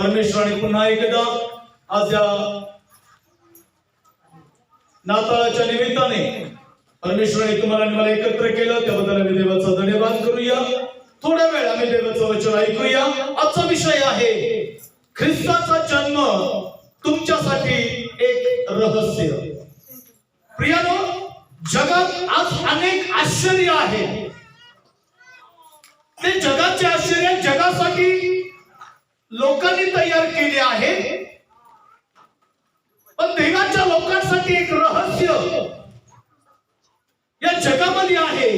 परमेश्वराने पुन्हा एकदा आज या नाताळाच्या निमित्ताने परमेश्वराने तुम्हाला आणि मला एकत्र केलं, त्याबद्दल आम्ही देवाचा धन्यवाद करूया. थोडा वेळ आम्ही देवाचं वचन ऐकूया. आजचा विषय आहे ख्रिस्ताचा जन्म तुमच्यासाठी एक रहस्य. प्रियानो, जगात आज अनेक आश्चर्य आहेत. ते जगाचे आश्चर्य जगासाठी लोकांनी तयार केले आहेत, पण देवाच्या लोकांसाठी एक रहस्य या जगामध्ये आहे,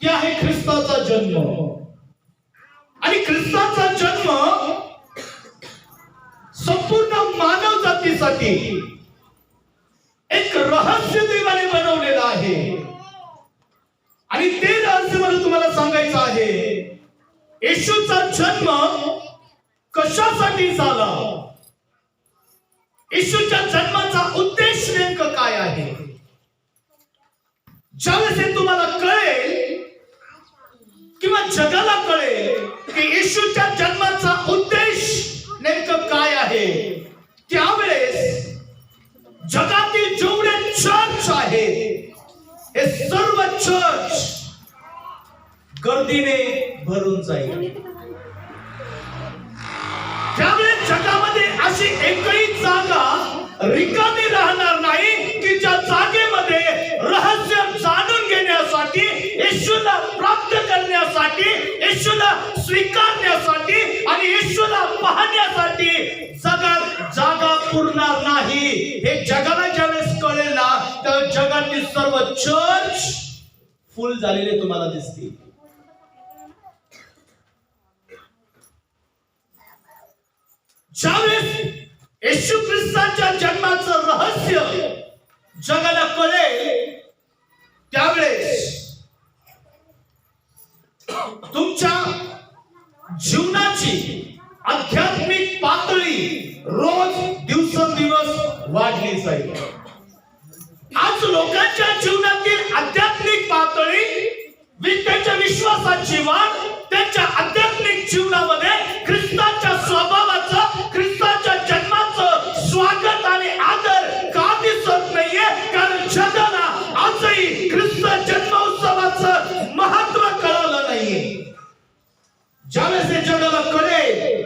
ते आहे ख्रिस्ताचा जन्म. आणि ख्रिस्ताचा जन्म संपूर्ण मानव जातीसाठी एक रहस्य देवाने बनवलेलं आहे. आणि ते रहस्य मला तुम्हाला सांगायचं आहे. येशूचा जन्म कशासाठी झाला, येशूच्या जन्माचा उद्देश नेमकं काय आहे. ज्यावेळेस हे तुम्हाला कळेल किंवा जगाला कळेल की येशूच्या जन्माचा उद्देश नेमकं काय आहे, त्यावेळेस जगातील जेवढे चर्च आहेत हे सर्व चर्च गर्दीने भरून जाईल. त्यावेळेस जगामध्ये अशी एकही जागा रिकामी राहणार नाही की ज्या जागेमध्ये रहस्य जाणून घेण्यासाठी, येशूला प्राप्त करण्यासाठी, येशूला स्वीकारण्यासाठी आणि येशूला पाहण्यासाठी जगात जागा पुरणार नाही. हे जगाला ज्यावेळेस कळेल ना, तर जगातील सर्व चर्च फुल झालेले तुम्हाला दिसतील. ज्यावेळेस येशू ख्रिस्ताच्या जन्माचं रहस्य जगाला कळेल, त्यावेळेस तुमच्या जीवनाची आध्यात्मिक पातळी रोज दिवसेंदिवस वाढली जाईल. आज लोकांच्या जीवनातील आध्यात्मिक पातळी, त्यांच्या विश्वासाची वाढ, त्यांच्या आध्यात्मिक जीवनामध्ये ख्रिस्ताच्या स्वभावाचं, ख्रिस्ताच्या जन्माचं स्वागत आणि आदर का दिसत नाहीये. कारण जगाला आजही ख्रिस्त जन्मोत्सवाचं महत्व कळलं नाहीये. ज्यावेळेस हे जगाला कळेल,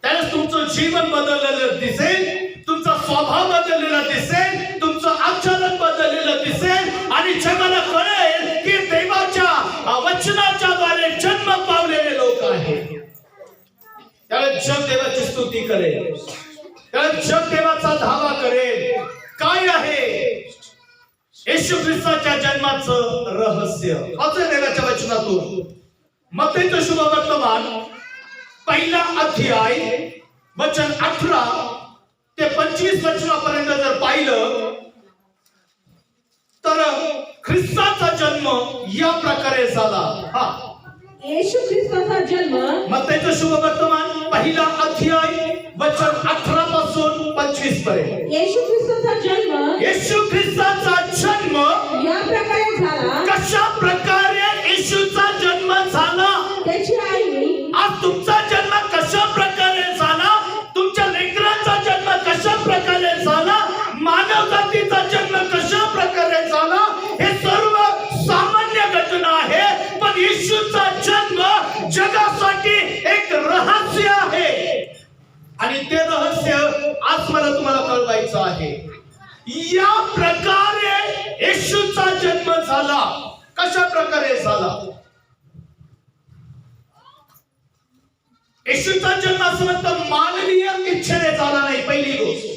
त्यावेळेस तुमचं जीवन बदललेलं दिसेल, तुमचा स्वभाव बदललेला दिसेल, तुमचं आचरण बदललेलं दिसेल आणि जगाला कळेल की देवाच्या वचनाच्या द्वारे जन्म पावलेले लोक आहेत. त्यावेळेस जग देवाची स्तुती करेल, त्यावेळेस जग देवाचा धावा करेल. काय आहे येशू ख्रिस्ताच्या जन्माचं रहस्य? वाचा देवाच्या वचनातून मत्तेचं शुभ वर्तमान पहिला अध्याय वचन 18 ते 25 वचनापर्यंत जर पाहिलं तर ख्रिस्ताचा जन्म या प्रकारे झाला. येशू ख्रिस्ताचा जन्म मत्तेचं शुभ वर्तमान पहिला अध्याय वचन 18 पासून 25 पर्यंत. येशू ख्रिस्ताचा जन्म या प्रकारे झाला. कशा प्रकारे येशूचा जन्म झाला? त्याची आई. आज तुमचा जन्म कशा प्रकारे झाला, तुमच्या लेकरांचा जन्म कशा प्रकारे झाला, मानव जातीचा जन्म कशा प्रकारे झाला, हे सर्व सामान्य घटना आहे. पण येशूचा जन्म जगासाठी एक रहस्य आहे आणि ते रहस्य आज मला तुम्हाला कळवायचं आहे. या प्रकारे येशूचा जन्म झाला. कशा प्रकारे झाला? येशूचा जन्म असं म्हणतं मानवीय इच्छेने झाला नाही, पहिली गोष्ट.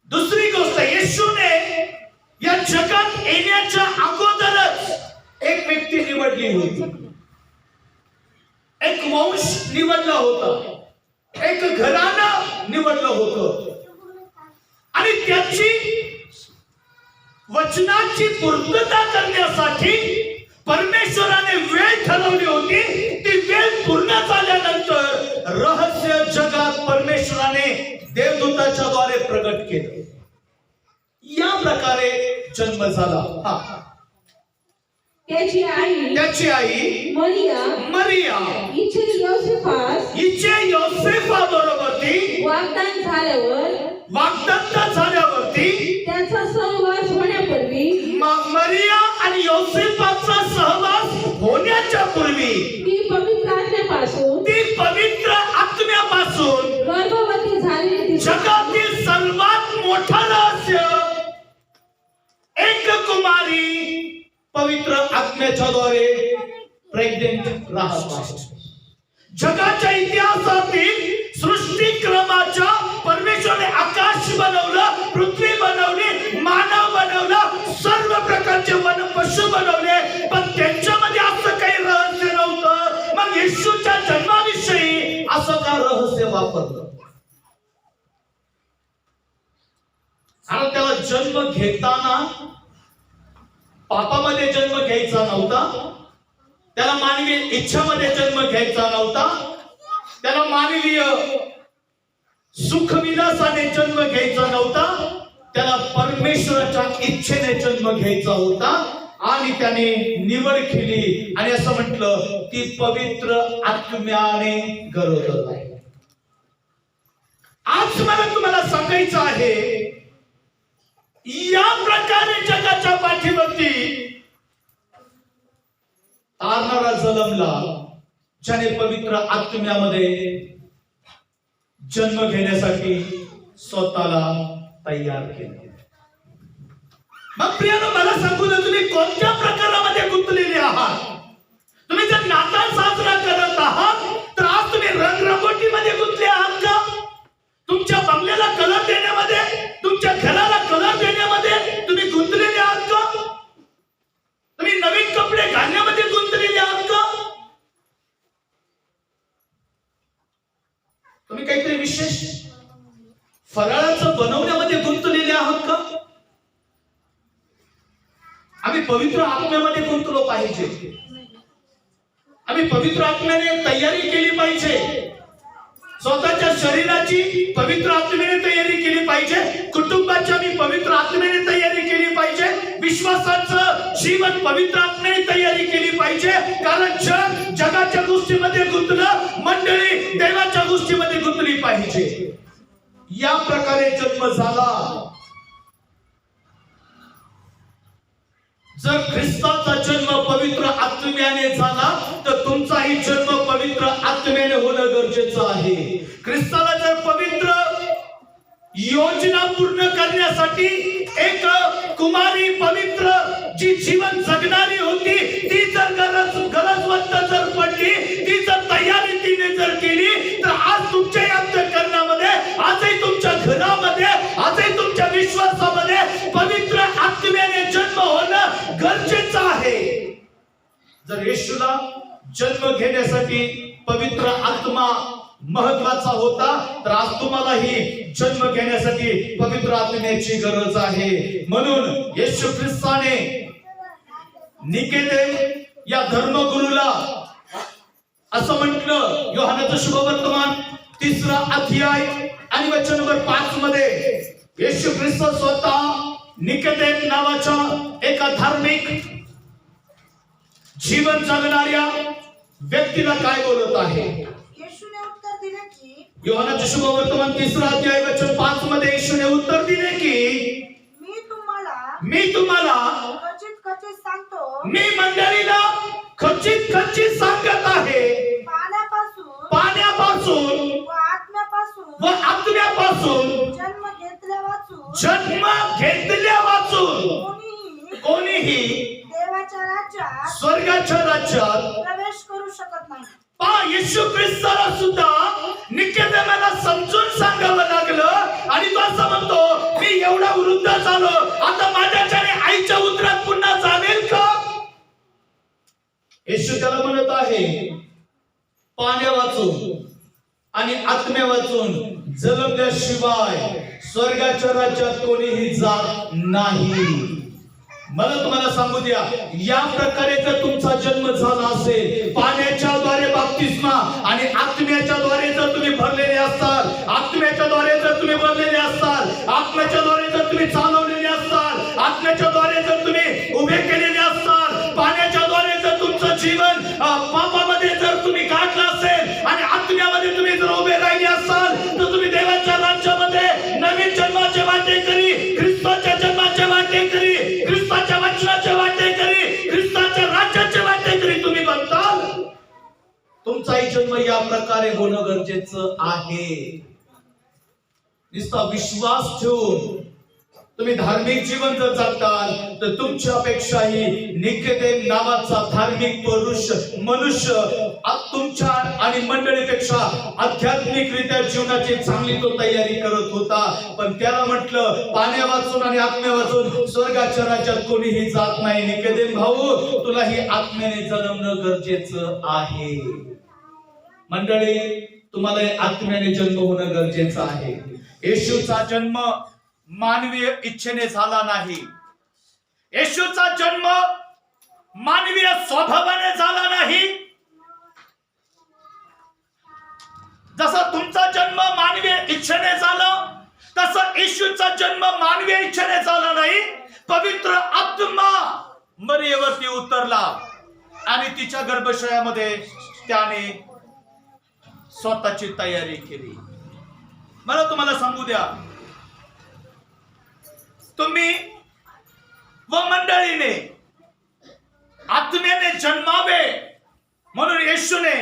दुसरी गोष्ट, येशूने या जगात येण्याच्या अगोदरच एक व्यक्ती निवडली होती, एक वंश निवडला होता, एक घराणं निवडलं होतं आणि त्याची वचनाची पूर्तता करण्यासाठी परमेश्वराने वेळ ठरवली होती. ती वेळ पूर्ण झाल्यानंतर रहस्य जगात परमेश्वराने देवदूताच्या द्वारे प्रकट केलं. या प्रकारे जन्म झाला. त्याची आई मरिया हिचे योसेफा बरोबर ती वागदान झाल्यावरती त्याचा सहवास होण्यापूर्वी मरिया आणि योसेफाचा सहवास होण्याच्या पूर्वी ती पवित्र आत्म्यापासून गर्भवती झालेली दिसते. जगातील सर्वात मोठं रहस्य, एक कुमारी पवित्र आत्म्याच्याद्वारे प्रेग्नेंट राहते. जगाच्या इतिहासातील सृष्टीक्रमाच्या परमेश्वराने आकाश बनवलं, पृथ्वी बनवली, मानव बनवला, सर्व प्रकारचे वन पशु बनवले, पण त्यांच्यामध्ये असं काही रहस्य नव्हतं. मग येशूच्या जन्माविषयी असं का रहस्य वापरलं? आणि त्याला जन्म घेताना पापामध्ये जन्म घ्यायचा नव्हता, त्याला मानवीय इच्छामध्ये जन्म घ्यायचा नव्हता, त्याला मानवीय सुखविलासाने जन्म घ्यायचा नव्हता, त्याला परमेश्वराच्या इच्छेने जन्म घ्यायचा होता. आणि त्याने निवड केली आणि असं म्हटलं ती पवित्र आत्म्याने गरोदर आहे. आज मला तुम्हाला सांगायचं आहे, या प्रकारे जगाच्या पाठीवरती तारणारा जन्मला, ज्याने पवित्र आत्म्यामध्ये जन्म घेण्यासाठी स्वतःला तयार केले. मग प्रियानो, मला सांगू ना, तुम्ही कोणत्या प्रकारामध्ये गुंतलेले आहात? तुम्ही जर नाताळ साजरा करत आहात तर आज तुम्ही रंगरंगोटीमध्ये गुंतले आहात का? तुमच्या बंगल्याला कलर देण्यामध्ये, तुमच्या घराला कलर देण्यामध्ये तुम्ही गुंतलेले आहात का? तुम्ही नवीन कपडे घालण्यामध्ये गुंतलेले आहात का? तुम्ही काहीतरी विशेष फराळाचं बनवण्यामध्ये गुंतलेले आहात का? आम्ही पवित्र आत्म्यामध्ये गुंतलो पाहिजे. आम्ही पवित्र आत्म्याने तयारी केली पाहिजे. स्वतःच्या शरीराची पवित्र आत्म्याने तयारी केली पाहिजे. कुटुंबाची आम्ही पवित्र आत्म्याने तयारी केली पाहिजे. विश्वासाचं जीवन पवित्र आत्म्याने तयारी केली पाहिजे. कारण जगाच्या गोष्टीमध्ये गुंतलं, मंडळी देवाच्या गोष्टीमध्ये गुंतली पाहिजे. या प्रकारे जन्म झाला. जर ख्रिस्ताचा जन्म पवित्र आत्म्याने झाला तर तुमचाही जन्म पवित्र आत्म्याने होणं गरजेचं आहे. ख्रिस्ताला जर पवित्र योजना पूर्ण करण्यासाठी एक कुमारी पवित्र जी जीवन जगणारी होती, ती जर गरजवंत जर पडली, ती जर तयारी तिने जर केली, तर आज तुमच्या अंतःकरणामध्ये, आजही तुमच्या घरामध्ये, आजही तुमच्या विश्वासामध्ये पवित्र आत्म्याने जन्म होणं गरजेचं आहे. जर येशूला जन्म घेण्यासाठी पवित्र आत्मा महत्वाचा होता, तर आज तुम्हालाही जन्म घेण्यासाठी पवित्र आत्म्याची गरज आहे. म्हणून येशू ख्रिस्ताने निकेदेम या धर्मगुरूला असं म्हटलं, योहानाचं शुभवर्तमान 3रा अध्याय आणि वचन नंबर 5 मध्ये येशू ख्रिस्त स्वतः निकेदेम नावाच्या एका धार्मिक जीवन जगणाऱ्या व्यक्तीला काय बोलत आहे? योहानाचे शुभवर्तमान 3रा अध्याय वचन 5 मध्ये येशूने उत्तर दिले की मी तुम्हाला सांगतो, मी मंडळीला खचित सांगत आहे, पाण्यापासून व आत्म्यापासून जन्म घेतल्या वाचून कोणीही स्वर्गाच्या राज्यात प्रवेश करू शकत नाही. येशू ख्रिस्ताला सुद्धा निकेदेमाला समजून सांगावं लागलं आणि तो असं म्हणतो, मी एवढा वृद्ध झालो, आता माझ्याच्याने आईच्या उदरात पुन्हा जावेल का? येशू त्याला म्हणत आहे, पाण्या वाचून आणि आत्म्या वाचून जन्मल्याशिवाय स्वर्गाच्या राज्यात कोणीही जात नाही. मला तुम्हाला सांगू द्या, या प्रकारे जर तुमचा जन्म झाला असेल, पाण्याच्या द्वारे बाप्तिस्मा आणि आत्म्याच्या द्वारे जर तुम्ही भरलेले असाल, आत्म्याच्या द्वारे जर तुम्ही भरलेले असाल, आत्म्याच्या द्वारे जर तुम्ही चालवलेले असाल, आत्म्याच्या द्वारे जर तुम्ही उभे केलेले असाल, पाण्याच्या तुमचाही जन्म या प्रकारे होणं गरजेचं आहे. नुसता विश्वास ठेवून तुम्ही धार्मिक जीवन जर जगताल तर तुमच्यापेक्षाही निकोदेम नावाचा धार्मिक मनुष्य तुमच्या आणि मंडळीपेक्षा आध्यात्मिकरित्या जीवनाची चांगली तो तयारी करत होता. पण त्याला म्हटलं पाण्या वाचून आणि आत्म्या वाचून स्वर्गाच्या राज्यात कोणीही जात नाही. निकोदेम भाऊ, तुलाही आत्म्याने जन्मणं गरजेचं आहे. मंडळी, तुम्हाला आत्म्याने जन्म होणं गरजेचं आहे. येशूचा जन्म मानवीय इच्छेने झाला नाही. येशूचा जन्म मानवीय स्वभावाने झाला नाही. जसा तुमचा जन्म मानवीय इच्छेने झाला तसा येशूचा जन्म मानवीय इच्छेने झाला नाही. पवित्र आत्मा मरियेवरती उतरला आणि तिच्या गर्भाशयामध्ये त्याने स्वतःची तयारी केली. मला तुम्हाला सांगू द्या, तुम्ही व मंडळीने आत्म्याने जन्मावे म्हणून येशूने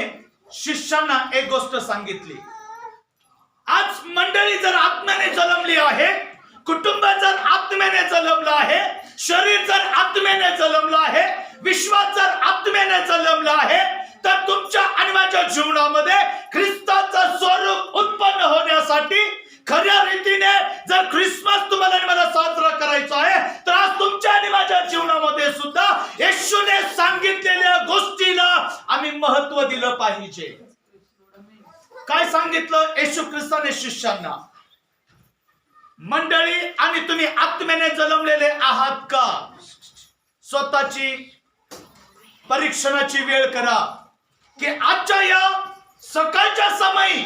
शिष्यांना एक गोष्ट सांगितली. आज मंडळी जर आत्म्याने जन्मली आहे, कुटुंब जर आत्म्याने जन्मलं आहे, शरीर जर आत्म्याने जन्मलं आहे, विश्वास जर आत्म्याने जन्मलं आहे, तर तुमच्या आणि माझ्या जीवनामध्ये ख्रिस्ताचं स्वरूप उत्पन्न होण्यासाठी खऱ्या रीतीने जर ख्रिसमस तुम्हाला आणि मला साजरा करायचा आहे तर आज तुमच्या आणि माझ्या जीवनामध्ये सुद्धा येशूने सांगितलेल्या गोष्टीला आम्ही महत्व दिलं पाहिजे. काय सांगितलं येशू ख्रिस्ताने शिष्यांना? मंडळी, आणि तुम्ही आत्म्याने जन्मलेले आहात का? स्वतःची परीक्षणाची वेळ करा की आजच्या या सकाळच्या समयी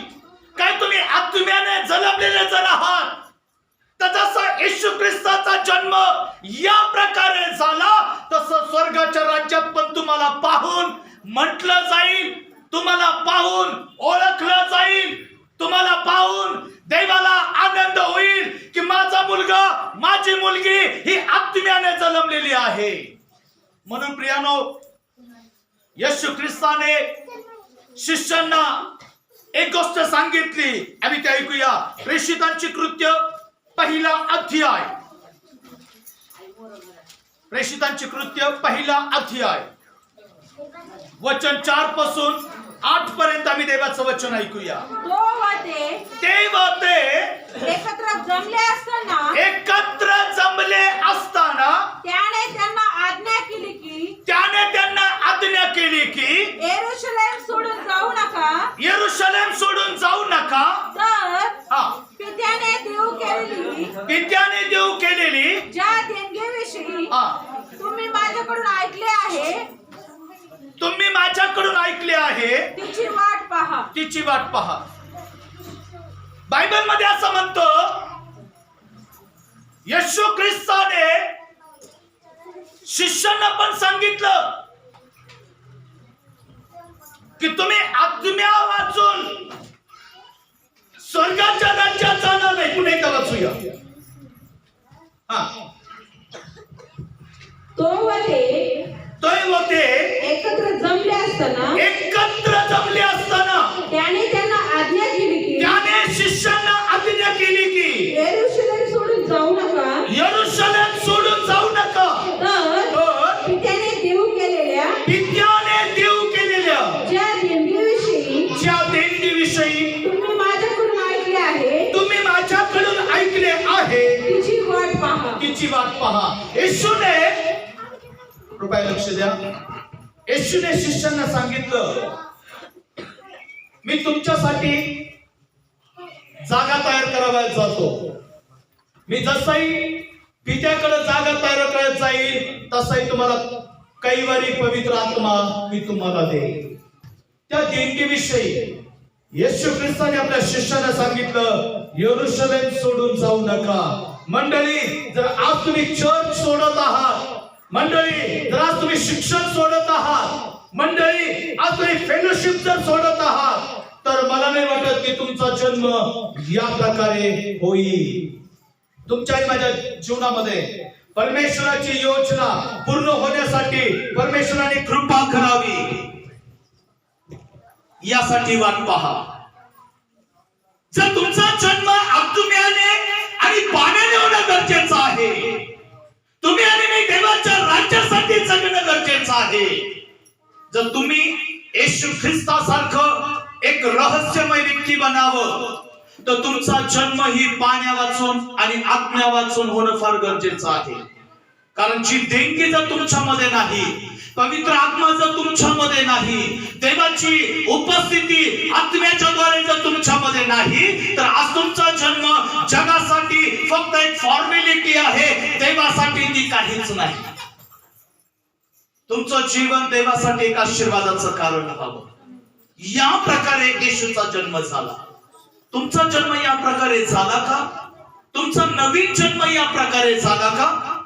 काय तुम्ही आत्म्याने जन्मलेले जर आहात तर जसा येशू ख्रिस्ताचा जन्म या प्रकारे झाला तसं स्वर्गाच्या राज्यात पण तुम्हाला पाहून म्हटलं जाईल, तुम्हाला पाहून ओळखलं जाईल, तुम्हाला पाहून देवाला आनंद होईल की माझा मुलगा, माझी मुलगी ही आत्म्याने जन्मलेली आहे. म्हणून प्रियानो, येशू ख्रिस्ताने शिष्यांना एक गोष्ट सांगितली. आम्ही ते ऐकूया. प्रेषितांची कृत्य पहिला अध्याय. प्रेषितांची कृत्य पहिला अध्याय वचन 4 पासून 8 पर्यंत आम्ही देवाचं वचन ऐकूया. ते होते एकत्र जमले असताना त्याने त्यांना आज्ञा केली की येरुशलेम सोडून जाऊ नका. तर पित्याने देऊ केलेली ज्या देणगीविषयी तुम्ही माझ्याकडून ऐकले आहे तिची वाट पहा. बायबल मध्ये असं म्हणतो, येशू ख्रिस्ताने शिष्यांना पण सांगितलं की तुम्ही आत्म्या वाचून स्वर्गाच्या राज्यात जाणार नाही. पुन्हा एकदा वाचूया. तो होते एकत्र जमले असताना त्याने त्यांना आज्ञा केली की त्याने शिष्यांना आज्ञा केली की येरुशलेम सोडून जाऊ नका. तर पित्याने देऊ केलेल्या ज्या देणगीविषयी तुम्ही माझ्याकडून ऐकले आहे तिची वाट पहा. येशूने, कृपया लक्ष द्या, येशूने शिष्यांना सांगितलं, मी तुमच्यासाठी जागा तयार करायला जातो. मी जसाही पित्याकडे जागा तयार करत जाईल तसाही तुम्हाला कैवारी पवित्र आत्मा मी तुम्हाला देईन. त्या देणगीविषयी येशू ख्रिस्ताने आपल्या शिष्यांना सांगितलं, यरूशलेम सोडून जाऊ नका. मंडळी, जर आज तुम्ही चर्च सोडत आहात, मंडळी जर आज तुम्ही शिक्षण सोडत आहात, मंडळी आज तुम्ही फेलोशिप जर सोडत आहात, तर मला नाही वाटत की तुमचा जन्म या प्रकारे होईल. तुमच्या माझ्या जीवनामध्ये परमेश्वराची योजना पूर्ण होण्यासाठी परमेश्वराने कृपा करावी. यासाठी वाट पहा. जर तुमचा जन्म आत्म्याने आणि पाण्याने होणं गरजेचं आहे, तुम्ही आणि मी देवाच्या राज्यासाठी जगणं गरजेचं आहे. जर तुम्ही येशू ख्रिस्तासारखं एक रहस्यमय व्यक्ती बनावं, तर तुमचा जन्म ही पाण्या वाचून आणि आत्म्या वाचून होणं फार गरजेचं आहे. कारण जी देणगी जर तुमच्यामध्ये नाही, पवित्र आत्मा जर तुमच्यामध्ये नाही, देवाची उपस्थिती आत्म्याच्या द्वारे जर तुमच्यामध्ये नाही, तर आज तुमचा जन्म जगासाठी फक्त एक फॉर्मॅलिटी आहे, देवासाठी ती काहीच नाही. तुमचं जीवन देवासाठी एक आशीर्वादाचं कारण व्हावं, या प्रकारे येशूचा जन्म झाला. तुमचा जन्म या प्रकारे झाला का? तुमचा नवीन जन्म या प्रकारे झाला का?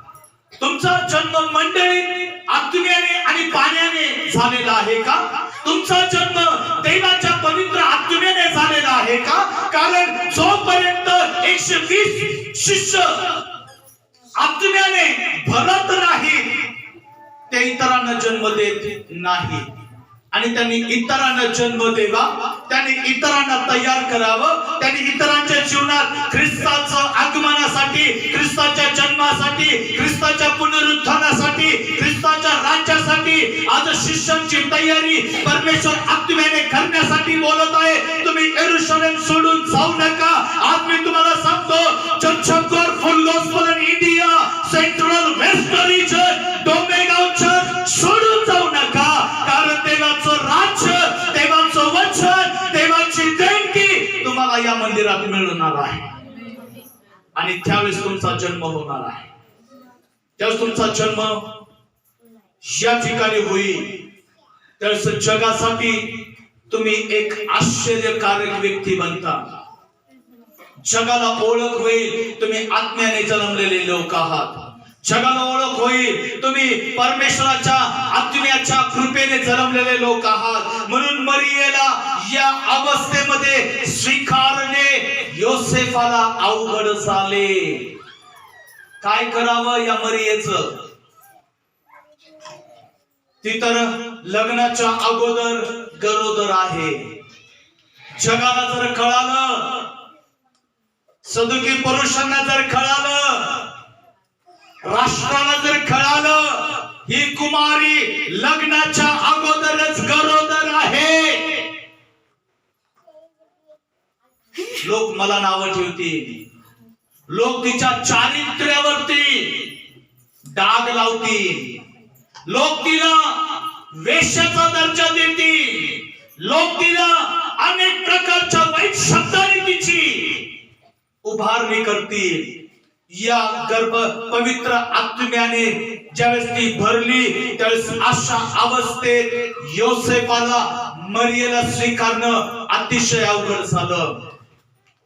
तुमचा जन्म मंडळी आत्म्याने आणि पाण्याने झालेला आहे का? तुमचा जन्म देवाच्या पवित्र आत्म्याने झालेला आहे का? कारण जोपर्यंत 120 शिष्य आत्म्याने भरत नाही, ते इतरांना जन्म देत नाही. आणि त्यांनी इतरांना जन्म द्यावा, त्यांनी इतरांना तयार करावं, त्यांनी इतरांच्या जीवनात ख्रिस्ताचं आगमनासाठी, ख्रिस्ताच्या जन्मासाठी, ख्रिस्ताच्या पुनरुत्थानासाठी, ख्रिस्ताच्या राज्यासाठी आज शिष्यांची तयारी परमेश्वर आत्म्याने करण्यासाठी बोलत आहे. तुम्ही यरूशलेम सोडून जाऊ नका. आज मी तुम्हाला सांगतो, चर्चकर full gospel in India, central western region, Domegaon church सोडून जाऊ नका. कारण देवाचं राज्य, देवाचं वचन, देवाची देणगी तुम्हाला या मंदिरात मिळणार आहे. आणि त्यावेळेस तुमचा जन्म होणार आहे. त्यावेळेस तुमचा जन्म या ठिकाणी होईल, त्यावेळेस जगासाठी तुम्ही एक आश्चर्यकारक व्यक्ती बनता. जगाला ओळख होईल, तुम्ही आत्म्याने जन्मलेले लोक आहात. जगाला ओळख होईल, तुम्ही परमेश्वराच्या आत्म्याच्या कृपेने जन्मलेले लोक आहात. म्हणून मरियेला या अवस्थेमध्ये स्वीकारणे योसेफाला अवघड झाले. काय करावं या मरियेचं? ती तर लग्नाच्या अगोदर गरोदर आहे. जगाला जर कळालं, सदुकी पुरुषांना जर कळालं, राष्ट्राला जर कळालं, ही कुमारी लग्नाच्या अगोदरच गरोदर आहे, लोक मला नावं ठेवतील, लोक तिच्या चारित्र्यावरती डाग लावतील, लोक तिला वेश्याचा दर्जा देतील, लोक तिला अनेक प्रकारच्या वाईट शब्दांनी तिची उभारणी करतील. या गर्भ पवित्र आत्म्याने ज्यावेळेस ती भरली, त्यावेळेस अशा अवस्थेत योसेफाला मरियेला स्वीकारणं अतिशय अवघड झालं.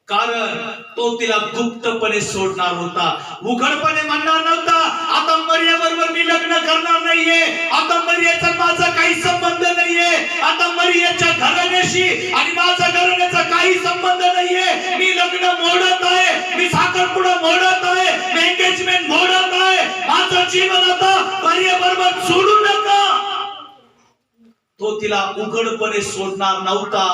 कारण तो तिला गुप्तपणे सोडणार होता, उघडपणे म्हणणार नव्हता. आता मरिया बरोबर मी लग्न करणार नाहीये, आता मरियाचा माझा काही संबंध नाहीये, आता मरियाच्या घराण्याशी आणि माझा घराण्याचा काही संबंध नाहीये. मी लग्न मोडत आहे, मी साखरपुडा मोडत आहे, मी एंगेजमेंट मोडत आहे. माझं जीवन आता मरिया बरोबर सोडू नका. तो तिला उघडपणे सोडणार नव्हता,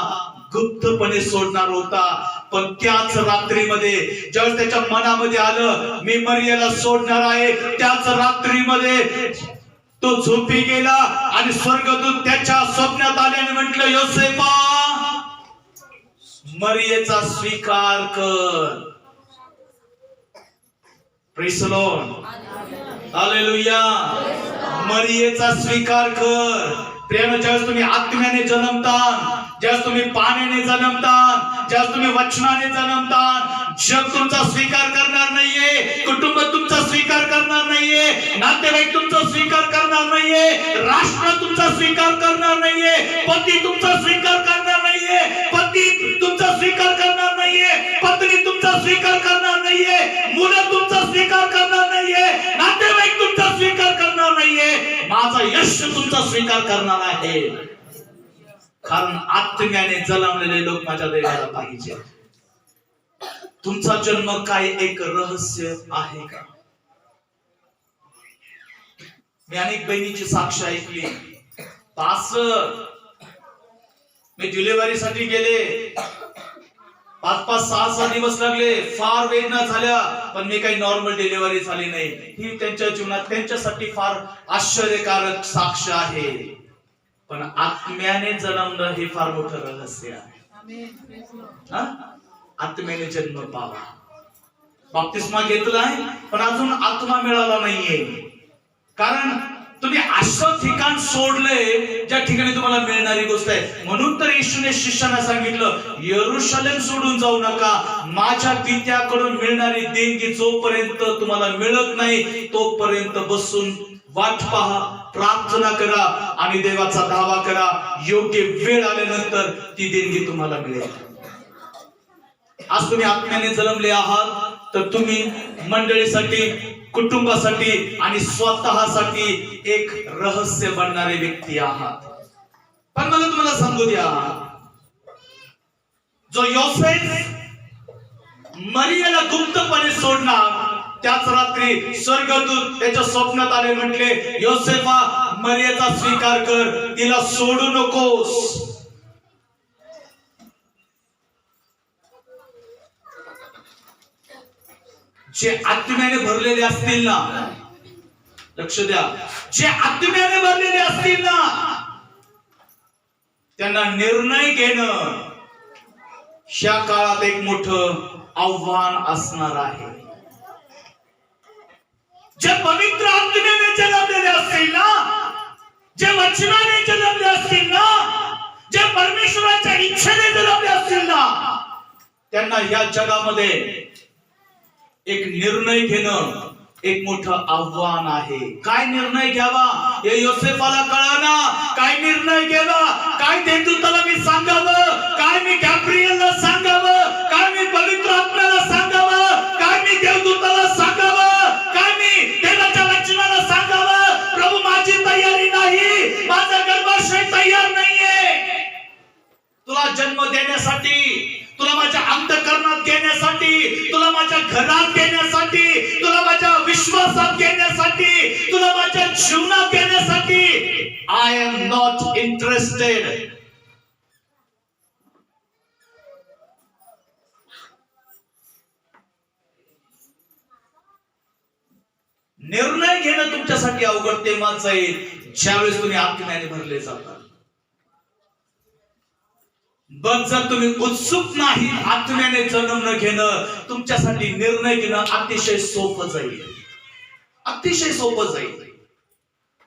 गुप्तपणे सोडणार होता. पण त्याच रात्रीमध्ये ज्यावेळेस त्याच्या मनामध्ये आलं मी मरियेला सोडणार आहे, त्याच रात्रीमध्ये तो झोपी गेला आणि स्वर्गदूत त्याच्या स्वप्नात आल्याने म्हटलं, योसेफा, मरियेचा स्वीकार कर. Praise the Lord, hallelujah. मरियेचा स्वीकार कर. प्रियानो, ज्यावेळेस तुम्ही आत्म्याने जन्मता, ज्यावेळेस तुम्ही पाण्याने जन्मता, ज्यावेळेस तुम्ही वचनाने जन्मता, जग तुमचा स्वीकार करणार नाहीये, कुटुंब तुमचा स्वीकार करणार नाहीये, नातेवाईक तुमचा स्वीकार करणार नाहीये, राष्ट्र तुमचा स्वीकार करणार नाहीये, पती तुमचा स्वीकार करणार नाहीये, पती तुमचा स्वीकार करणार नाहीये, पत्नी तुमचा स्वीकार करणार नाहीये, मुलं तुमचा स्वीकार करणार नाहीये, नातेवाईक तुमचा स्वीकार करणार नाहीये, माझा यश तुमचा स्वीकार करणार आहे. कारण आत्म्याने जन्मलेले लोक माझ्या देवाला पाहिजे. तुमचा जन्म काय एक रहस्य आहे का? मी अनेक बहिणीची साक्ष ऐकली. पास्टर, मी डिलिव्हरीसाठी गेले, 5-5, 6-6 दिवस लागले, फार वेदना झाल्या, पण मी काही नॉर्मल डिलिव्हरी झाली नाही. ही त्यांच्या जीवनात त्यांच्यासाठी फार आश्चर्यकारक साक्ष आहे. पण आत्म्याने जन्मणं हे फार मोठं रहस्य आहे. आत्म्याने जन्म पावा. बाप्तिस्मा घेतलाय पण अजून आत्मा मिळाला नाहीये. कारण तुम्ही असं ठिकाण सोडलंय ज्या ठिकाणी तुम्हाला मिळणारी गोष्ट आहे. म्हणून तर येशूने शिष्यांना सांगितलं, यरूशलेम सोडून जाऊ नका. माझ्या पित्याकडून मिळणारी देणगी जोपर्यंत तुम्हाला मिळत नाही तोपर्यंत बसून वाट पहा, प्रार्थना करा आणि देवाचा दावा करा. योग्य वेळ आल्यानंतर ती देणगी तुम्हाला मिळेल. आज तुम्ही आत्म्याने जन्मले आहात तर तुम्ही मंडळीसाठी, कुटुंबासाठी आणि स्वतःसाठी एक रहस्य बनणारे व्यक्ती आहात. पण मला तुम्हाला सांगू द्या, जो योसेफ मरियाला गुप्तपणे सोडणार, त्याच रात्री स्वर्गदूत त्याच्या स्वप्नात आले, म्हटले, योसेफा, मरियाचा स्वीकार कर, तिला सोडू नकोस. जे आत्म्याने भरलेले असतील ना, लक्ष द्या, जे आत्म्याने भरलेले असतील ना, त्यांना निर्णय घेणं ह्या काळात एक मोठं आव्हान असणार आहे. जे पवित्र आत्म्याने जन्मलेले असतील ना, जे वचनाने जन्मले असतील ना, जे परमेश्वराच्या इच्छेने जन्मले असतील ना, त्यांना या जगामध्ये एक निर्णय घेणं एक मोठं आव्हान आहे. काय निर्णय घ्यावा हे योसेफाला कळाना. काय निर्णय घ्यावा, काय देवदूताला मी सांगावं, काय मी गॅब्रिएलला सांगावं, काय मी पवित्र आत्म्याला सांगावं, काय मी देवदूताला सांगावं, काय मी देवाच्या वचनाला सांगावं. प्रभू, माझी तयारी नाही, माझा गर्भाशय तयार नाहीये. तुला जन्म देण्यासाठी, तुला माझ्या अंतःकरणात घेण्यासाठी, तुला माझ्या घरात घेण्यासाठी, तुला माझ्या विश्वासात घेण्यासाठी, तुला माझ्या जीवनात घेण्यासाठी आय एम नॉट इंटरेस्टेड. निर्णय घेणं तुमच्यासाठी अवघड तेव्हाच आहे ज्यावेळेस तुम्ही आत्म्याने भरले जातात. पण जर तुम्ही उत्सुक नाही आत्म्याने जन्म घेणं, तुमच्यासाठी निर्णय घेणं अतिशय सोपं जाईल, अतिशय सोपं जाईल.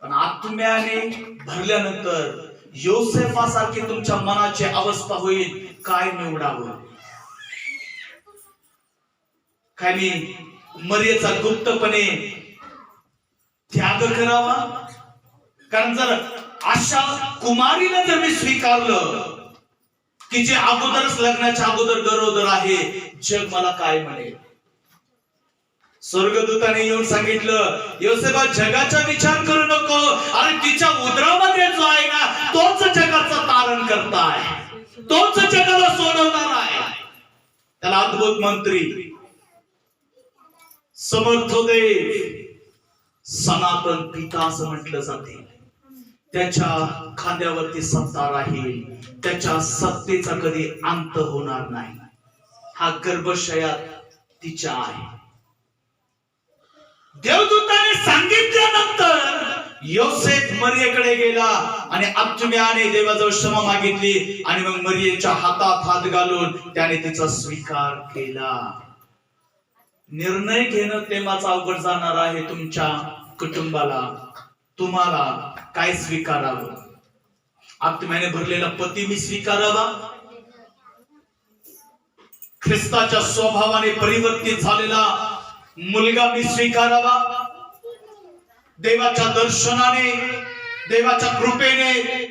पण आत्म्याने भरल्यानंतर योसेफासारखी तुमच्या मनाची अवस्था होईल, काय निवडावं, काय मी मरियेचा गुप्तपणे त्याग करावा. कारण जर अशा कुमारीला जर मी स्वीकारलं की जे अगोदरच लग्नाच्या अगोदर गरोदर आहे, जग मला काय म्हणेल. स्वर्गदूताने येऊन सांगितलं, योसेफा, जगाचा विचार करू नको. अरे तिच्या उदरामध्ये जो आहे ना, तोच जगाचं तारण करताय, तोच जगाला सोडवणार आहे. त्याला अद्भुत मंत्री, समर्थ देव, सनातन पिता असं म्हटलं जाते. त्याच्या खांद्यावरती सत्ता राहील, त्याच्या सत्तेचा कधी अंत होणार नाही. हा गर्भशयात तिच्या आहे. देवदूताने सांगितल्यानंतर योसेफ मरियेकडे गेला आणि आत्म्याने देवाजवळ क्षमा मागितली आणि मग मरियेच्या हातात हात घालून त्याने तिचा स्वीकार केला. निर्णय घेणं तेव्हाच अवघड जाणार आहे तुमच्या कुटुंबाला. तुम्हाला काय स्वीकारावं? आत्म्याने भरलेला पती मी स्वीकारावा, ख्रिस्ताच्या स्वभावाने परिवर्तित झालेला मुलगा मी स्वीकारावा, देवाच्या दर्शनाने, देवाच्या कृपेने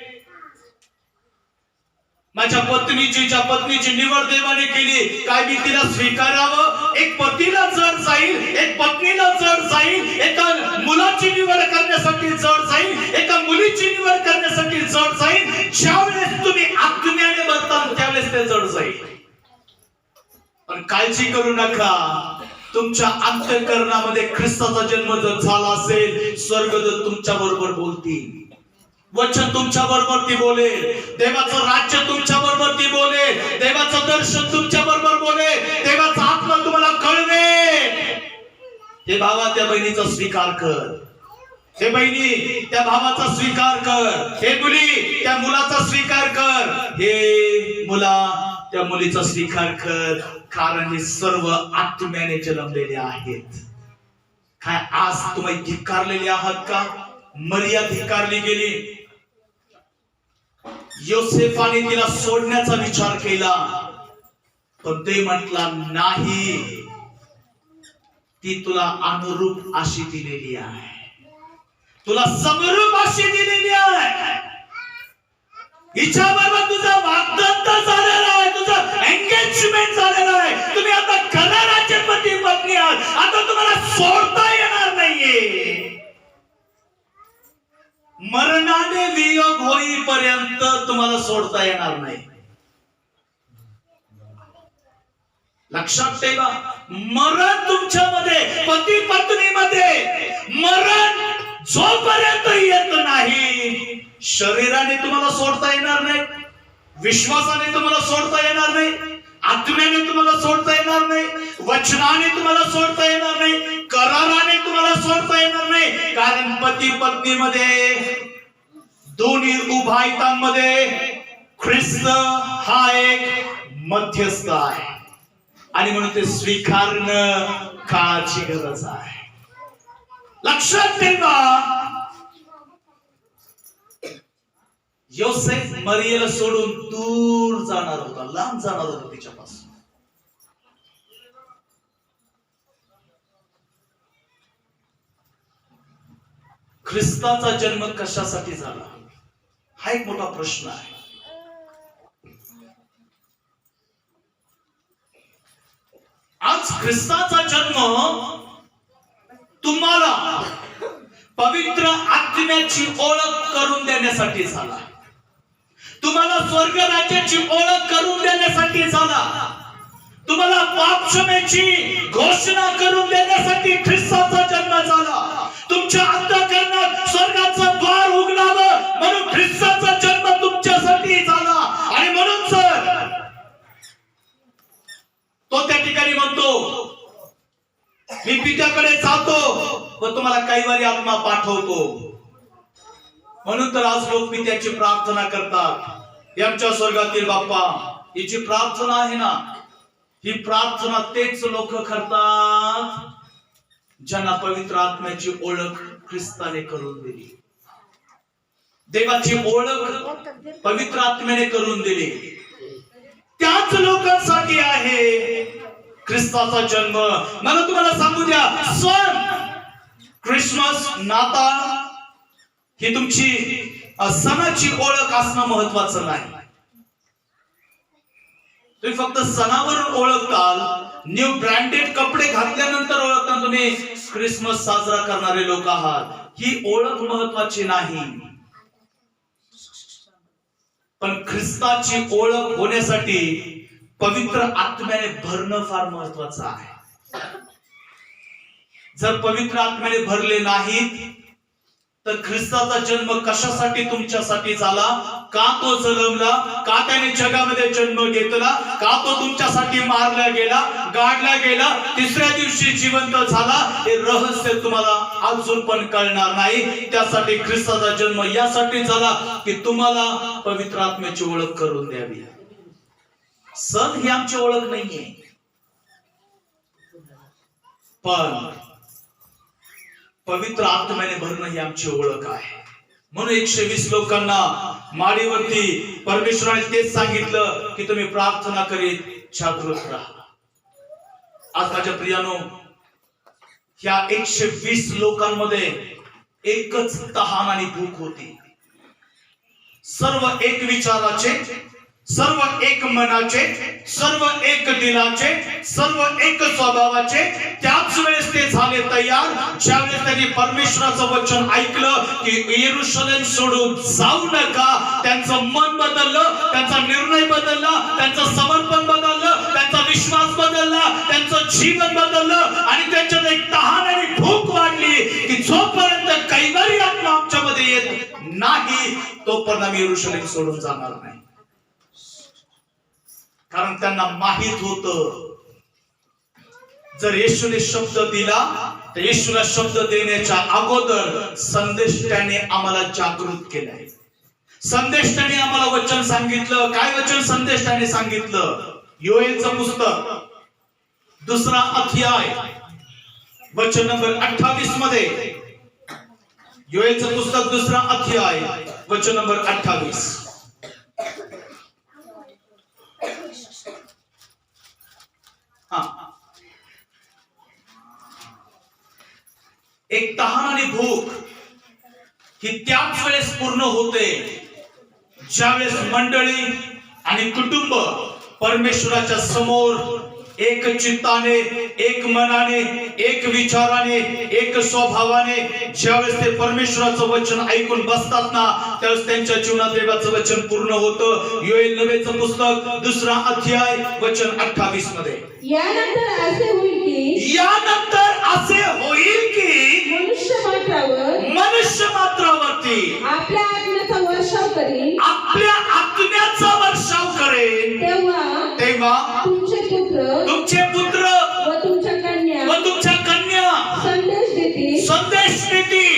माझ्या पत्नीची निवड देवाने केली, काय मी तिला स्वीकारावं? एक पतीला जड जाईल, एक पत्नीला जड जाईल, एका मुलाची निवड करण्यासाठी जड जाईल, एका मुलीची निवड करण्यासाठी जड जाईल. ज्यावेळेस तुम्ही आत्म्याने भरता त्यावेळेस ते जड जाईल. पण काळजी करू नका, तुमच्या अंतःकरणामध्ये ख्रिस्ताचा जन्म जर झाला असेल, स्वर्गदूत तुमच्या बरोबर बोलतील, वचन तुमच्या बरोबर ती बोलेल, देवाचं राज्य तुमच्या भावा त्या बहिणीचा स्वीकार कर, हे बहिणी त्या भावाचा स्वीकार कर, हे मुली त्या मुलाचा स्वीकार कर, हे मुला त्या मुलीचा स्वीकार कर, कारण हे सर्व आत्म्याने जन्मलेले आहेत. काय आज तुम्ही धिक्कारलेले आहात का? मरिया धिक्कारली गेली. योसेफाने तिला सोडण्याचा विचार केला, पण ते म्हटला नाही, ती तुला अनुरूप अशी दिलेली आहे, तुला समरूप अशी दिलेली आहे. हिच्याबरोबर तुझा वाग्दत्त झालेला आहे, तुझं एंगेजमेंट झालेलं आहे. तुम्ही आता कराराचे पती पत्नी आहात. आता तुम्हाला सोडता येणार नाहीये. मरणाने वियोग होईपर्यंत तुम्हाला सोडता येणार नाही. लक्षात ठेवा, मरण तुमच्यामध्ये, पती पत्नीमध्ये मरण जोपर्यंत येत नाही, शरीराने तुम्हाला सोडता येणार नाही, विश्वासाने तुम्हाला सोडता येणार नाही, आत्म्याने तुम्हाला सोडता येणार नाही, वचनाने तुम्हाला सोडता येणार नाही, कराराने तुम्हाला सोडता येणार नाही. कारण पती पत्नीमध्ये, दोन्ही उभायतांमध्ये ख्रिस्त हा एक मध्यस्थ आहे, आणि म्हणून ते स्वीकारणं काळाची गरज आहे. लक्षात ठेवा, योसेफ मरियेला सोडून दूर जाणार होता, लांब जाणार होता तिच्यापासून. ख्रिस्ताचा जन्म कशासाठी झाला हा एक मोठा प्रश्न आहे. आज ख्रिस्ताचा जन्म तुम्हाला पवित्र आत्म्याची ओळख करून देण्यासाठी झाला, तुम्हाला स्वर्ग राज्याची ओळख करून देण्यासाठी झाला, तुम्हाला पापक्षमेची घोषणा करून देण्यासाठी ख्रिस्ताचा जन्म झाला. तुमच्या अंतःकरणात स्वर्गाचं द्वार उघडावं म्हणून ख्रिस्ताचा जन्म तुमच्यासाठी झाला. आणि म्हणून सर तो त्या ठिकाणी म्हणतो, मी पित्याकडे जातो व तुम्हाला काही वारी आत्मा पाठवतो. म्हणून तर आज लोक पित्याची प्रार्थना करतात, आमच्या स्वर्गातील बाप्पा. ही जी प्रार्थना आहे ना, ही प्रार्थना तेच लोक करतात ज्यांना पवित्र आत्म्याची ओळख ख्रिस्ताने करून दिली, देवाची ओळख पवित्र आत्म्याने करून दिली. त्याच लोकांसाठी आहे ख्रिस्ताचा जन्म. मला तुम्हाला सांगू द्या, सण ख्रिसमस, नाताळ ही तुमची सणाची ओळख असणं महत्वाचं नाही. तुम्ही फक्त सणावरून ओळखताल, न्यू ब्रँडेड कपडे घातल्यानंतर ओळखता तुम्ही ख्रिसमस साजरा करणारे लोक आहात. ही ओळख महत्वाची नाही, पण ख्रिस्ताची ओळख होण्यासाठी पवित्र आत्म्याने भरणं फार महत्वाचं आहे. जर पवित्र आत्म्याने भरले नाहीत तर ख्रिस्ताचा जन्म कशासाठी तुमच्यासाठी झाला, का तो जन्मला, का त्याने जगामध्ये जन्म घेतला, का तो तुमच्यासाठी मारला गेला, गाडला गेला, तिसऱ्या दिवशी जिवंत झाला, हे रहस्य तुम्हाला अजून पण कळणार नाही. त्यासाठी ख्रिस्ताचा जन्म यासाठी झाला की तुम्हाला पवित्र आत्म्याची ओळख करून द्यावी. सण ही आमची ओळख नाहीये, पण पवित्र आत्म्याने भरणं ही आमची ओळख आहे. म्हणून 120 लोकांना माडीवरती परमेश्वराने तेच सांगितलं की तुम्ही प्रार्थना करीत जागृत राहा. आज माझ्या प्रियानो, ह्या 120 लोकांमध्ये एकच तहान आणि भूक होती. सर्व एक विचाराचे, सर्व एक मनाचे, सर्व एक दिलाचे, सर्व एक स्वभावाचे. त्याच वेळेस ते झाले तयार ज्यावेळेस त्यांनी परमेश्वराचं वचन ऐकलं की यरूशलेम सोडून जाऊ नका. त्यांचं मन बदललं, त्यांचा निर्णय बदलला, त्यांचं समर्पण बदललं, त्यांचा विश्वास बदलला, त्यांचं जीवन बदललं आणि त्यांच्यात एक तहान आणि भूक वाढली की जोपर्यंत कैवारी आत्मा आमच्यामध्ये येत नाही तोपर्यंत आम्ही यरूशलेम सोडून जाणार नाही. कारण त्यांना माहित होतं जर येशूने शब्द दिला तर येशूला शब्द देण्याच्या अगोदर संदेष्टाने आम्हाला जागृत केलंय. संदेष्टाने आम्हाला वचन सांगितलं. काय वचन संदेष्टाने सांगितलं? योएलचं पुस्तक 2 अध्याय वचन नंबर 28 मध्ये. योएलचं पुस्तक 2 अध्याय वचन नंबर 28. एक तहान आणि भूक ही त्याच वेळेस पूर्ण होते ज्यावेळेस मंडळी आणि कुटुंब परमेश्वराच्या समोर एक चित्ताने, एक मनाने, एक विचाराने, एक स्वभावाने ज्यावेळेस ते परमेश्वराचं वचन ऐकून बसतात ना, त्यावेळेस त्यांच्या जीवनात देवाचं वचन पूर्ण होतं. योएल नबीचं पुस्तक 2 अध्याय वचन 28 मध्ये. यानंतर असे होईल की मनुष्य मात्रावरती आपल्या आत्म्याचा वर्षाव करीन. आपल्या आत्म्याचा वर्षाव करेन. तेव्हा तुमचे पुत्र व तुमच्या कन्या संदेश देतील.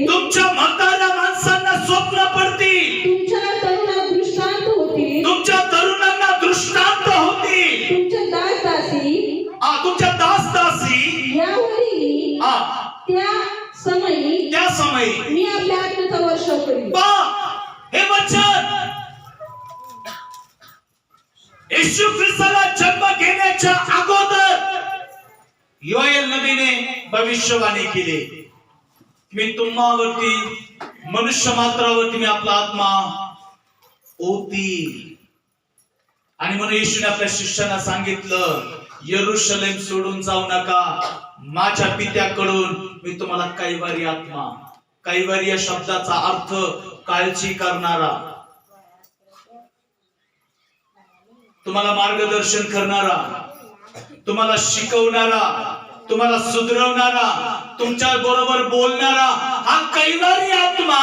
तुमच्या म्हाताऱ्या माणसांना स्वप्न पडतील. तुमच्या तरुणांना दृष्टांत होतील. तुमच्या दासदासी त्या समयी मी आपल्या आत्म्याचा वर्षाव करीन. हे वचन येशू ख्रिस्ताला जन्म घेण्याच्या अगोदर योएल नबीने भविष्यवाणी केली. मी तुम्हावरती, मनुष्य मात्रावरती मी आपला आत्मा ओती. आणि म्हणून येशूने आपल्या शिष्यांना सांगितलं, यरूशलेम सोडून जाऊ नका. माझ्या पित्याकडून मी तुम्हाला कैवारी आत्मा, कैवारी या शब्दाचा अर्थ काळजी करणारा, तुम्हाला मार्गदर्शन करणारा, तुम्हाला शिकवणारा, तुम्हाला सुधरवणारा, तुमच्या बरोबर बोलणारा हा कैवारी आत्मा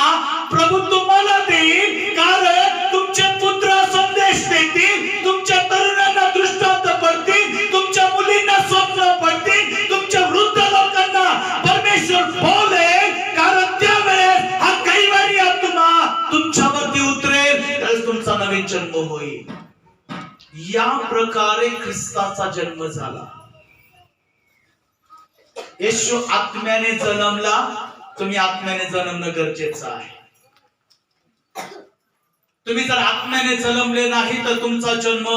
प्रभू तुम्हाला देईल. कारण तुमचे पुत्र संदेश देतील, तुमच्या तरुणांना दृष्टांत पडतील, तुमच्या मुलींना स्वप्न पडतील, तुमच्या वृद्ध लोकांना परमेश्वर बोलेल. कारण त्यावेळेस हा कैवारी आत्मा तुमच्यावरती उतरेल, त्यावेळेस तुमचा नवीन जन्म होईल. या प्रकारे ख्रिस्ताचा जन्म झाला. येशू आत्म्याने जन्मला. तुम्ही आत्म्याने जन्मणं गरजेचं आहे. तुम्ही जर आत्म्याने जन्मले नाही तर तुमचा जन्म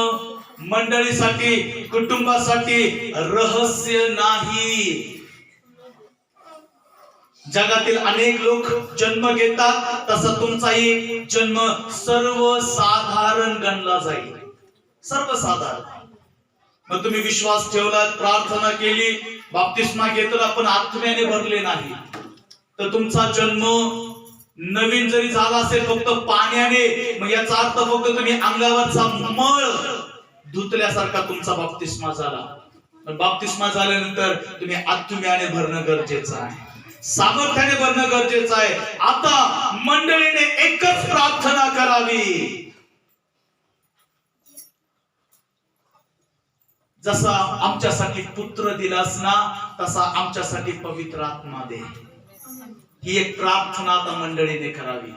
मंडळीसाठी, कुटुंबासाठी रहस्य नाही. जगातील अनेक लोक जन्म घेतात, तसा तुमचाही जन्म सर्वसाधारण गणला जाईल. सर्वसाधारण. मग तुम्ही विश्वास ठेवलात, प्रार्थना केली, बाप्तिस्मा घेतला, पण आत्म्याने भरले नाही तर तुमचा जन्म नवीन जरी झाला असेल फक्त पाण्याने, मग याचा अर्थ फक्त तुम्ही अंगावरचा मळ धुतल्यासारखा तुमचा बाप्तिस्मा झाला. पण बाप्तिस्मा झाल्यानंतर तुम्ही आत्म्याने भरणं गरजेचं आहे, सामर्थ्याने भरणं गरजेचं आहे. आता मंडळीने एकच प्रार्थना करावी, जसा आमच्यासाठी पुत्र दिलास ना, तसा आमच्यासाठी पवित्र आत्मा दे. ही एक प्रार्थना आता मंडळीने करावी.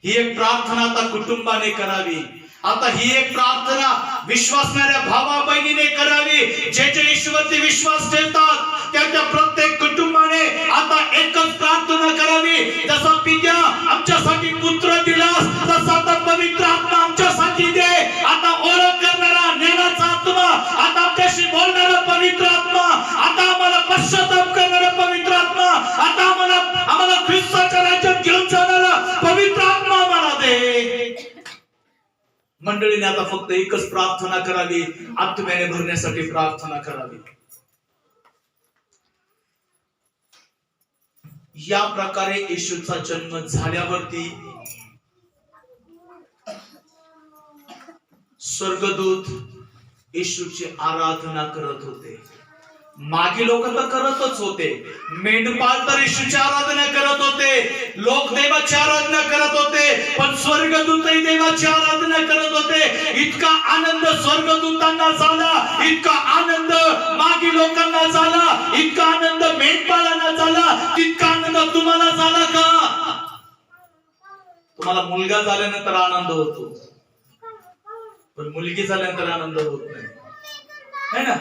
ही एक प्रार्थना आता कुटुंबाने करावी. आता ही एक प्रार्थना विश्वासणाऱ्या भावा बहिणीने करावी. जे जे ईश्वरती विश्वास ठेवतात त्या प्रत्येक कुटुंबाने आता एकच प्रार्थना करावी. जसा पित्या आमच्यासाठी पुत्र दिलास, तसा आता पवित्र आत्मा आमच्यासाठी दे. आता ओळख करणारा ज्ञानाचा आत्मा, आता आमच्याशी बोलणारा पवित्र आत्मा, आता आम्हाला पश्चाताप करणारा पवित्र आत्मा, आता आम्हाला ख्रिस्ताच्या राज्यात घेऊन जाणारा पवित्र आत्मा आम्हाला दे. मंडळीने आता फक्त एकच प्रार्थना करावी, आत्म्याने भरण्यासाठी प्रार्थना करावी. या प्रकारे येशूचा जन्म झाल्यावरती स्वर्गदूत येशूची आराधना करत होते. मागे लोक तर करतच होते, मेंढपाळ तर येशूची आराधना करत होते, लोक देवाची आराधना करत होते, पण स्वर्गदूतही देवाची आराधना करत होते. इतका आनंद स्वर्गदूतांना झाला, इतका आनंद मागे लोकांना झाला, इतका आनंद मेंढपाळांना झाला, तितका आनंद तुम्हाला झाला का? तुम्हाला मुलगा झाल्यानंतर आनंद होतो, पण मुलगी झाल्यानंतर आनंद होत नाही, है ना?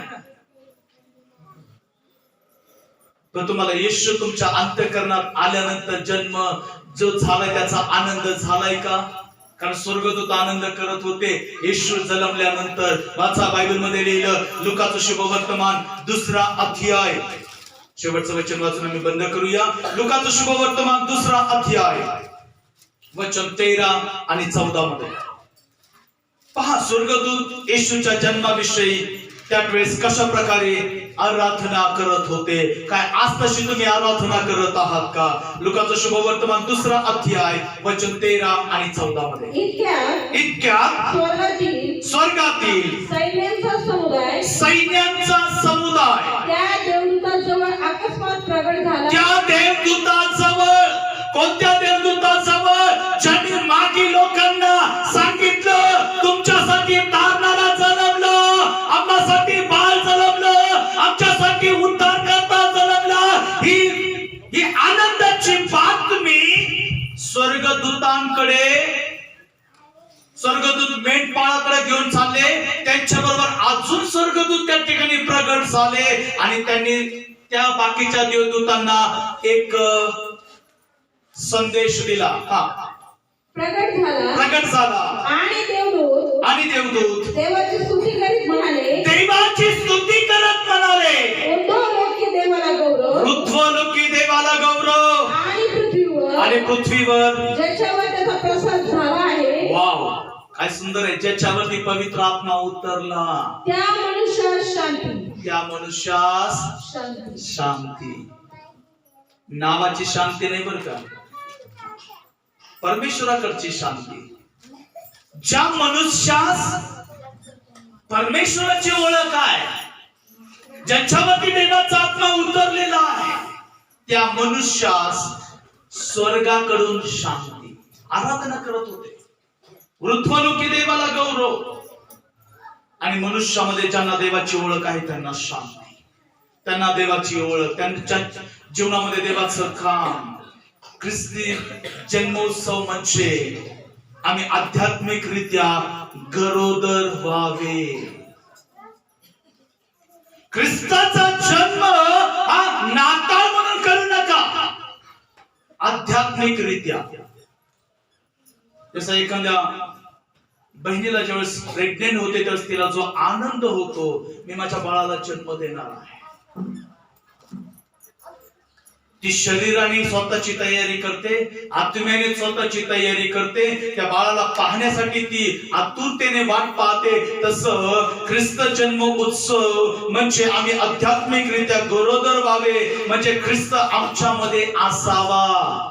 पण तुम्हाला येशू तुमच्या अंतःकरणात आल्यानंतर जन्म जो झालाय त्याचा आनंद झालाय का? कारण स्वर्गदूत आनंद करत होते येशू जन्मल्यानंतर. वाचा, बायबल मध्ये लिहिलं, लुकाचं शुभवर्तमान 2रा अध्याय, शेवटचं वचन वाचून आम्ही बंद करूया. लुकाचं शुभवर्तमान 2रा अध्याय, वचन 13 आणि 14 मध्ये पहा, स्वर्गदूत येशूच्या जन्माविषयी त्यावेळेस कशा प्रकारे आराधना करत होते. काय आज तशी तुम्ही आराधना करत आहात का? लुकाचं शुभवर्तमान 2रा अध्याय, वचन 13 आणि 14 मध्ये इतक्यात स्वर्गातील सैन्यांचा समुदाय त्या देवदूताजवळ अकस्मात प्रगट झाला. त्या देवदूताजवळ, कोणत्या देवदूताजवळ? ज्यांनी मागी लोकांना सांगितलं, तुमच्यासाठी तारणारा जन्मलं, आमच्यासाठी बाळ जन्मलं, आमच्यासाठी उद्धारकर्ता जन्मला. ही आनंदाची बातमी स्वर्गदूतांकडे, स्वर्गदूत मेंढपाळाकडे घेऊन चालले. त्यांच्याबरोबर अजून स्वर्गदूत त्या ठिकाणी प्रगट झाले आणि त्यांनी त्या बाकीच्या देवदूतांना एक संदेश दिला. प्रगट झाला आणि देवदूत देवाची स्तुती करीत म्हणाले, देवाची स्तुती करत म्हणाले, ऊर्ध्वलोकी देवाला गौरव, ऊर्ध्वलोकी देवाला गौरव, आणि पृथ्वीवर ज्याच्यावर त्याचा प्रसाद झाला आहे. वाव, काय सुंदर आहे. ज्याच्यावरती पवित्र आत्मा उतरला त्या मनुष्यास शांती, त्या मनुष्यास शांती. नावाची शांती नाही बरं का, परमेश्वराकडची शांती. ज्या मनुष्यास परमेश्वराची ओळख आहे, ज्याच्यावरती देवाचा आत्मा उतरलेला आहे, त्या मनुष्यास स्वर्गाकडून शांती. आराधना करत होते, ऊर्ध्वलोकी देवाला गौरव, आणि मनुष्यामध्ये ज्यांना देवाची ओळख आहे त्यांना शांती, त्यांना देवाची ओळख, त्यांच्या जीवनामध्ये देवाचं काम. ख्रिस्ती जन्मोत्सव म्हणजे आम्ही आध्यात्मिकरित्या गरोदर व्हावे. ख्रिस्ताचा जन्म हा नाताळ म्हणून करू नका, आध्यात्मिकरित्या. जसं एखाद्या बहिणीला ज्यावेळेस प्रेग्नेंट होते त्यावेळेस तिला जो आनंद होतो, मी माझ्या बाळाला जन्म देणार आहे, ती शरीराने स्वतःची तयारी करते, आत्म्याने स्वतःची तयारी करते, त्या बाळाला पाहण्यासाठी ती आतुरतेने वाट पाहते. तसं ख्रिस्त जन्म उत्सव म्हणजे आम्ही आध्यात्मिकरित्या गरोदर व्हावे, म्हणजे ख्रिस्त आमच्यामध्ये असावा,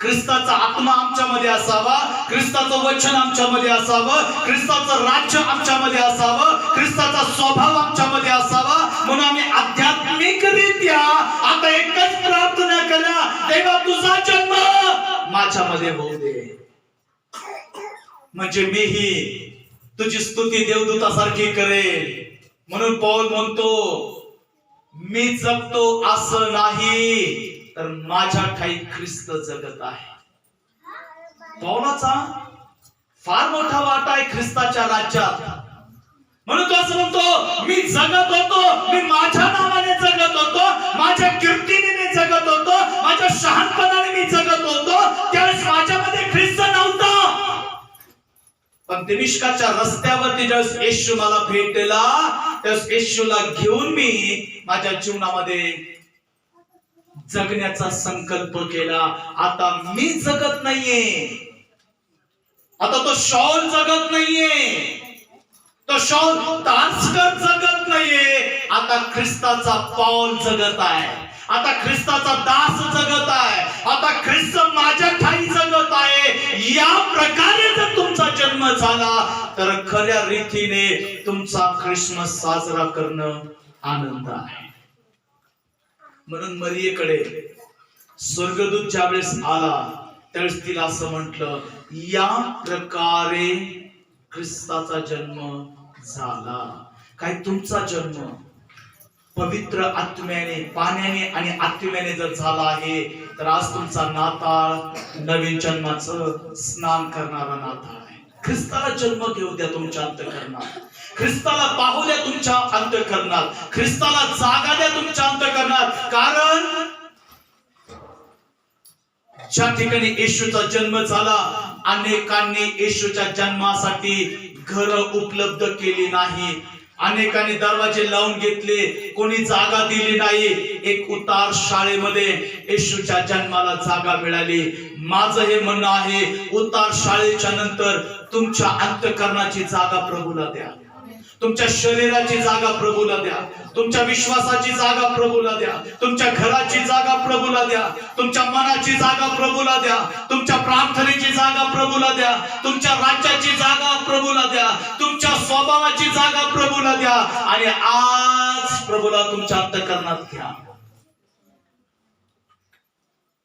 ख्रिस्ताचा आत्मा आमच्यामध्ये असावा, ख्रिस्ताचं वचन आमच्यामध्ये असावं, ख्रिस्ताचं राज्य आमच्यामध्ये असावं, ख्रिस्ताचा स्वभाव आमच्यामध्ये असावा. म्हणून आम्ही आध्यात्मिकरित्या आता एकच प्रार्थना करा, देवा तुझा जन्म माझ्यामध्ये होऊ दे, म्हणजे मीही तुझी स्तुती देवदूतासारखी करेल. म्हणून पौल म्हणतो, मी जगतो असं नाही तर माझ्या ठाई ख्रिस्त जगत आहे. पौलाचा फार मोठा वाटा आहे ख्रिस्ताच्या राज्यात. म्हणून तो असं म्हणतो, मी जगत होतो, मी माझ्या नावाने जगत होतो, माझ्या कीर्तीने जगत होतो, माझ्या शहाणपणाने मी जगत होतो, त्यावेळेस माझ्यामध्ये ख्रिस्त नव्हता. पण दिमिश्काच्या रस्त्यावरती ज्यावेळेस येशू मला भेटला, त्यावेळेस येशूला घेऊन मी माझ्या जीवनामध्ये जगण्याचा संकल्प केला. आता मी जगत नाहीये, आता तो शॉल जगत नाहीये, तो शॉल तारस्कर जगत नाहीये, आता ख्रिस्ताचा पौल जगत आहे, आता ख्रिस्ताचा दास जगत आहे, आता ख्रिस्त माझ्या ठाई जगत आहे. या प्रकारे जर तुमचा जन्म झाला तर खऱ्या रीतीने तुमचा ख्रिसमस साजरा करणं आनंद आहे. म्हणून मरियेकडे स्वर्गदूत ज्यावेळेस आला त्यावेळेस तिला असं म्हटलं, या प्रकारे ख्रिस्ताचा जन्म झाला. काय तुमचा जन्म पवित्र आत्म्याने, पाण्याने आणि आत्म्याने जर झाला आहे तर आज तुमचा नाताळ नवीन जन्माचं स्नान करणारा नाताळ आहे. ख्रिस्ताला जन्म घेऊ द्या तुमच्या अंतःकरणात, ख्रिस्ताला पाहू द्या तुमच्या अंतःकरणात, ख्रिस्ताला जागा द्या तुमच्या अंतःकरणात. कारण ज्या ठिकाणी येशूचा जन्म झाला, अनेकांनी येशूच्या जन्मासाठी घर उपलब्ध केली नाही, अनेकांनी दरवाजे लावून घेतले, कोणी जागा दिली नाही. एक उतार शाळेमध्ये येशूच्या जन्माला जागा मिळाली. माझं हे म्हणणं आहे, उतार शाळेच्या नंतर तुमच्या अंतःकरणाची जागा प्रभूला द्या, तुमच्या शरीराची जागा प्रभूला द्या, तुमच्या विश्वासाची जागा प्रभूला द्या, तुमच्या घराची जागा प्रभूला द्या, तुमच्या मनाची जागा प्रभूला द्या, तुमच्या प्रार्थनेची जागा प्रभूला द्या, तुमच्या राज्याची जागा प्रभूला द्या, तुमच्या स्वभावाची जागा प्रभूला द्या. आणि आज प्रभूला तुमच्या अंतःकरणात घ्या.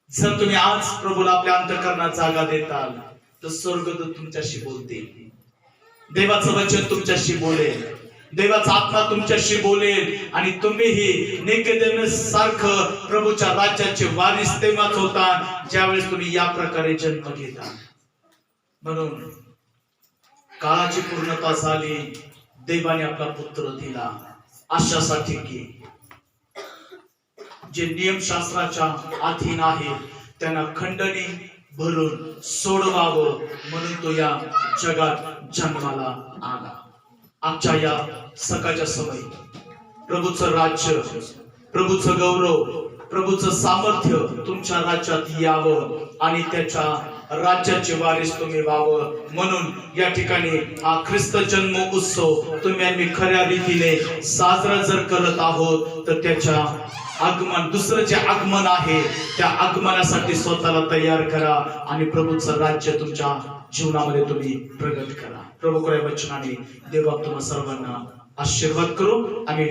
जर तुम्ही आज प्रभूला आपल्या अंतःकरणात जागा देताल तर स्वर्गदूत तुमच्याशी बोलतील, देवाचं वचन तुमच्याशी बोलेल, देवाचा आत्मा तुमच्याशी बोलेल आणि तुम्हीही निकोदेमस सारखं प्रभूच्या राज्याचे वारिस तेव्हाच होता ज्यावेळेस तुम्ही या प्रकारे जन्म घेता. म्हणून काळाची पूर्णता झाली, देवाने आपला पुत्र दिला अशासाठी की जे नियमशास्त्राच्या अधीन आहे त्यांना खंडणी भरून सोडवावं म्हणून तो या जगात जन्माला आला. आजच्या या सकाळच्या समयी प्रभूचं राज्य, प्रभूचं गौरव, प्रभूचं सामर्थ्य तुमच्या राज्यात यावं आणि त्याच्या राज्याचे वारीस तुम्ही व्हावं म्हणून या ठिकाणी हा ख्रिस्त जन्म उत्सव तुम्ही आम्ही खऱ्या रीतीने साजरा जर करत आहोत तर त्याच्या आगमन, दुसरं जे आगमन आहे त्या आगमनासाठी स्वतःला तयार करा आणि प्रभूचं राज्य तुमच्या जीवनामध्ये तुम्ही प्रगट करा. प्रभू कडे वचनाने देवा तुम्हा सर्वांना आशीर्वाद करू. आम्ही